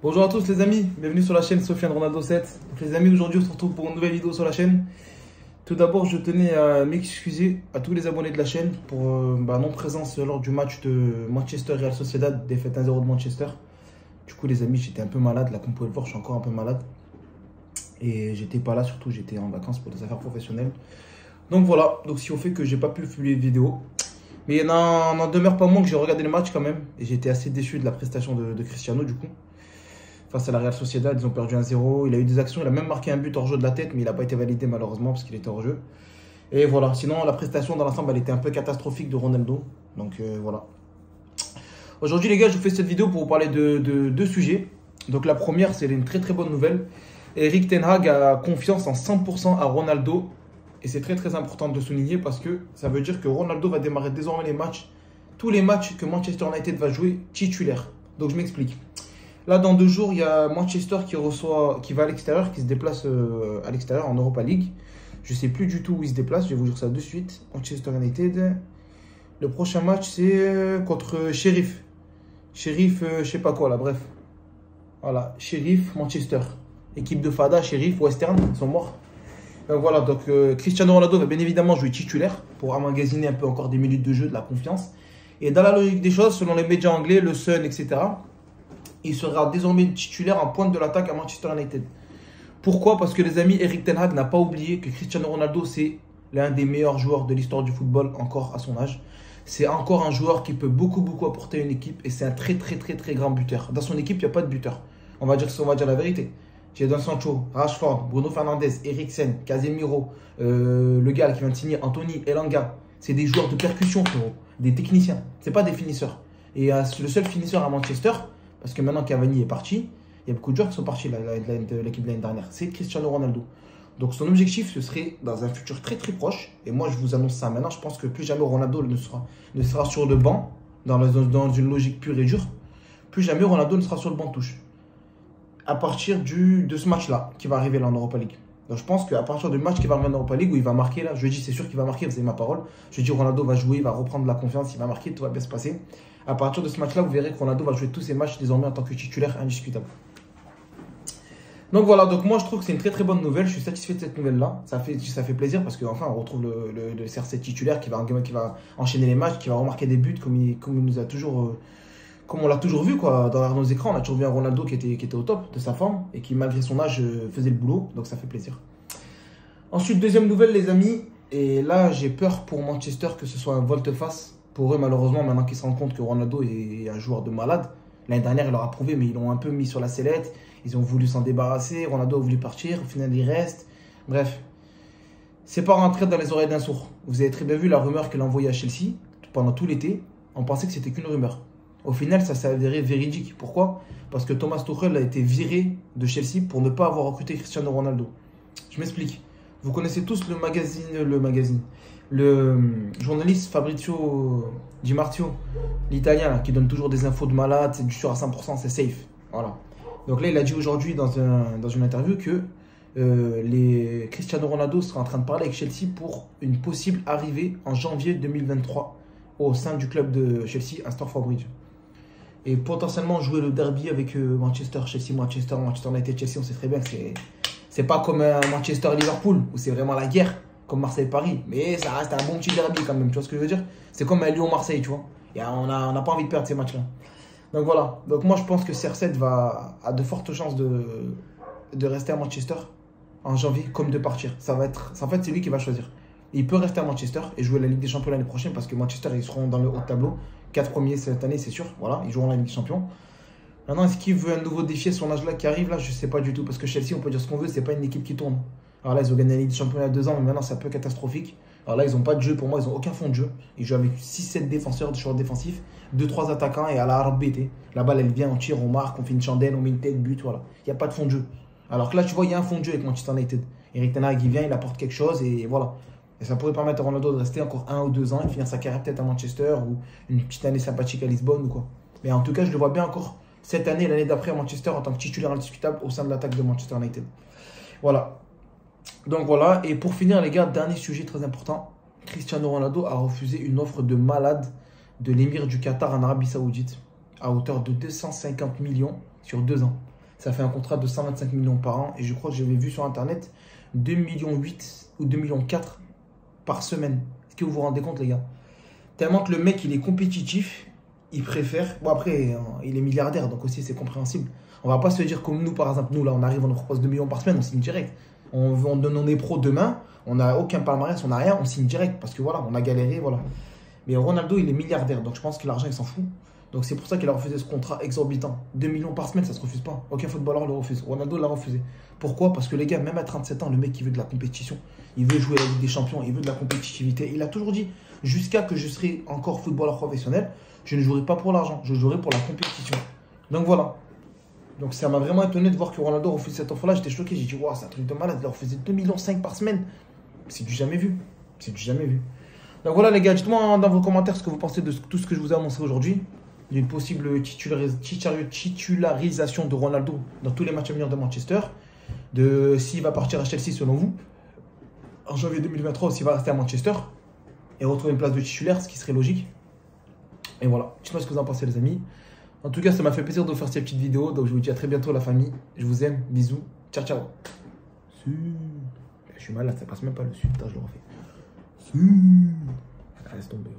Bonjour à tous les amis, bienvenue sur la chaîne Sofiane Ronaldo 7. Donc les amis, aujourd'hui on se retrouve pour une nouvelle vidéo sur la chaîne. Tout d'abord, je tenais à m'excuser à tous les abonnés de la chaîne pour non-présence lors du match de Manchester-Real Sociedad, défaite 1-0 de Manchester. Du coup les amis, j'étais un peu malade, là comme vous pouvez le voir, je suis encore un peu malade. Et j'étais pas là, surtout j'étais en vacances pour des affaires professionnelles. Donc voilà, donc si on fait que j'ai pas pu publier de vidéo. Mais il n'en demeure pas moins que j'ai regardé le match quand même. Et j'étais assez déçu de la prestation de Cristiano du coup. Face à la Real Sociedad, ils ont perdu 1-0. Il a eu des actions, il a même marqué un but hors jeu de la tête, mais il n'a pas été validé malheureusement parce qu'il était hors jeu. Et voilà, sinon la prestation dans l'ensemble, elle était un peu catastrophique de Ronaldo. Donc voilà. Aujourd'hui les gars, je vous fais cette vidéo pour vous parler de deux sujets. Donc la première, c'est une très bonne nouvelle. Erik ten Hag a confiance en 100% à Ronaldo. Et c'est très important de le souligner parce que ça veut dire que Ronaldo va démarrer désormais les matchs, tous les matchs que Manchester United va jouer titulaire. Donc je m'explique. Là dans 2 jours, il y a Manchester qui va à l'extérieur, qui se déplace à l'extérieur en Europa League. Je ne sais plus du tout où il se déplace, je vais vous dire ça de suite. Manchester United. Le prochain match c'est contre Sheriff. Sheriff, je sais pas quoi là, bref. Voilà, Sheriff, Manchester. Équipe de Fada, Sheriff, Western, ils sont morts. Voilà, donc Cristiano Ronaldo va bien évidemment jouer titulaire pour emmagasiner un peu encore des minutes de jeu, de la confiance. Et dans la logique des choses, selon les médias anglais, le Sun, etc., il sera désormais titulaire en pointe de l'attaque à Manchester United. Pourquoi? Parce que les amis, Erik ten Hag n'a pas oublié que Cristiano Ronaldo, c'est l'un des meilleurs joueurs de l'histoire du football encore à son âge. C'est encore un joueur qui peut beaucoup apporter à une équipe et c'est un très grand buteur. Dans son équipe, il n'y a pas de buteur. On va dire la vérité. Jadon Sancho, Rashford, Bruno Fernandes, Eriksen, Casemiro, le gars qui vient de signer, Anthony, Elanga. C'est des joueurs de percussion, frérot. Des techniciens. C'est pas des finisseurs. Et le seul finisseur à Manchester, parce que maintenant Cavani est parti, il y a beaucoup de joueurs qui sont partis de l'équipe de l'année dernière. C'est Cristiano Ronaldo. Donc son objectif, ce serait dans un futur très proche. Et moi, je vous annonce ça maintenant. Je pense que plus jamais Ronaldo ne sera sur le banc, dans une logique pure et dure. Plus jamais Ronaldo ne sera sur le banc de touche. À partir de ce match-là, qui va arriver là en Europa League. Donc je pense qu'à partir du match qui va arriver en Europa League, où il va marquer là, je dis c'est sûr qu'il va marquer, vous avez ma parole. Je dis Ronaldo va jouer, il va reprendre la confiance, il va marquer, tout va bien se passer. À partir de ce match-là, vous verrez que Ronaldo va jouer tous ses matchs désormais en tant que titulaire indiscutable. Donc voilà, donc moi je trouve que c'est une très bonne nouvelle, je suis satisfait de cette nouvelle-là. Ça fait plaisir parce qu'enfin on retrouve le CR7 titulaire qui va enchaîner les matchs, qui va remarquer des buts comme il nous a toujours... Comme on l'a toujours vu quoi, dans nos écrans, on a toujours vu un Ronaldo qui était au top de sa forme et qui malgré son âge faisait le boulot, donc ça fait plaisir. Ensuite, deuxième nouvelle les amis, et là j'ai peur pour Manchester que ce soit un volte-face pour eux malheureusement maintenant qu'ils se rendent compte que Ronaldo est un joueur de malade. L'année dernière il leur a prouvé mais ils l'ont un peu mis sur la sellette, ils ont voulu s'en débarrasser, Ronaldo a voulu partir, au final il reste, bref. C'est pas rentré dans les oreilles d'un sourd. Vous avez très bien vu la rumeur qu'elle a envoyée à Chelsea pendant tout l'été, on pensait que c'était qu'une rumeur. Au final, ça s'est avéré véridique. Pourquoi? Parce que Thomas Tuchel a été viré de Chelsea pour ne pas avoir recruté Cristiano Ronaldo. Je m'explique. Vous connaissez tous le journaliste Fabrizio Di Marzio, l'italien, qui donne toujours des infos de malade, c'est du sûr à 100%, c'est safe. Voilà. Donc là, il a dit aujourd'hui dans une interview que Cristiano Ronaldo sera en train de parler avec Chelsea pour une possible arrivée en janvier 2023 au sein du club de Chelsea à Stamford Bridge. Et potentiellement jouer le derby avec Manchester United, Chelsea, on sait très bien que c'est pas comme un Manchester-Liverpool où c'est vraiment la guerre, comme Marseille-Paris. Mais ça reste un bon petit derby quand même, tu vois ce que je veux dire? C'est comme un Lyon-Marseille, tu vois. Et on n'a pas envie de perdre ces matchs-là. Donc voilà. Donc moi je pense que CR7 a de fortes chances de rester à Manchester en janvier comme de partir. En fait, c'est lui qui va choisir. Il peut rester à Manchester et jouer la Ligue des Champions l'année prochaine parce que Manchester, ils seront dans le haut de tableau. 4 premiers cette année, c'est sûr. Voilà, ils joueront la Ligue des Champions. Maintenant, est-ce qu'il veut un nouveau défi à son âge-là qui arrive là? Je ne sais pas du tout. Parce que Chelsea, on peut dire ce qu'on veut, c'est pas une équipe qui tourne. Alors là, ils ont gagné la Ligue des Champions il y a 2 ans, mais maintenant, c'est un peu catastrophique. Alors là, ils n'ont pas de jeu. Pour moi, ils n'ont aucun fond de jeu. Ils jouent avec 6-7 défenseurs, des joueurs défensifs, 2-3 attaquants et à la RBT. La balle, elle vient, on tire, on marque, on fait une chandelle, on met une tête, but, voilà. Il n'y a pas de fond de jeu. Alors que là, tu vois, il y a un fond de jeu avec Manchester United. Erik ten Hag, il vient, il apporte quelque chose et voilà. Et ça pourrait permettre à Ronaldo de rester encore 1 ou 2 ans et de finir sa carrière peut-être à Manchester ou une petite année sympathique à Lisbonne ou quoi. Mais en tout cas, je le vois bien encore cette année et l'année d'après à Manchester en tant que titulaire indiscutable au sein de l'attaque de Manchester United. Voilà. Donc voilà. Et pour finir, les gars, dernier sujet très important. Cristiano Ronaldo a refusé une offre de malade de l'émir du Qatar en Arabie Saoudite à hauteur de 250 millions sur 2 ans. Ça fait un contrat de 125 millions par an. Et je crois que j'avais vu sur Internet 2,8 millions ou 2,4 millions par semaine. Est-ce que vous vous rendez compte, les gars? Tellement que le mec, il est compétitif, il préfère... Bon, après, il est milliardaire, donc aussi, c'est compréhensible. On va pas se dire comme nous, par exemple, nous, là, on arrive, on nous propose 2 millions par semaine, on signe direct. On donne, on est pro demain, on n'a aucun palmarès, on n'a rien, on signe direct. Parce que voilà, on a galéré, voilà. Mais Ronaldo, il est milliardaire, donc je pense que l'argent, il s'en fout. Donc c'est pour ça qu'il a refusé ce contrat exorbitant. 2 millions par semaine, ça se refuse pas. Aucun footballeur le refuse. Ronaldo l'a refusé. Pourquoi? Parce que les gars, même à 37 ans, le mec, il veut de la compétition. Il veut jouer à la Ligue des Champions, il veut de la compétitivité. Il a toujours dit, jusqu'à que je serai encore footballeur professionnel, je ne jouerai pas pour l'argent, je jouerai pour la compétition. Donc voilà. Donc ça m'a vraiment étonné de voir que Ronaldo refuse cette offre-là. J'étais choqué, j'ai dit, waouh, c'est un truc de malade. Il a refusé 2,5 millions par semaine. C'est du jamais vu. C'est du jamais vu. Donc voilà les gars, dites-moi dans vos commentaires ce que vous pensez de tout ce que je vous ai annoncé aujourd'hui. Il y a une possible titularisation de Ronaldo dans tous les matchs à venir de Manchester. De s'il va partir à Chelsea selon vous. En janvier 2023, s'il va rester à Manchester. Et retrouver une place de titulaire, ce qui serait logique. Et voilà, dites-moi ce que vous en pensez les amis. En tout cas, ça m'a fait plaisir de faire cette petite vidéo. Donc je vous dis à très bientôt la famille. Je vous aime, bisous, ciao ciao. Je suis malade, ça passe même pas le sud, je le refais. Reste tombé.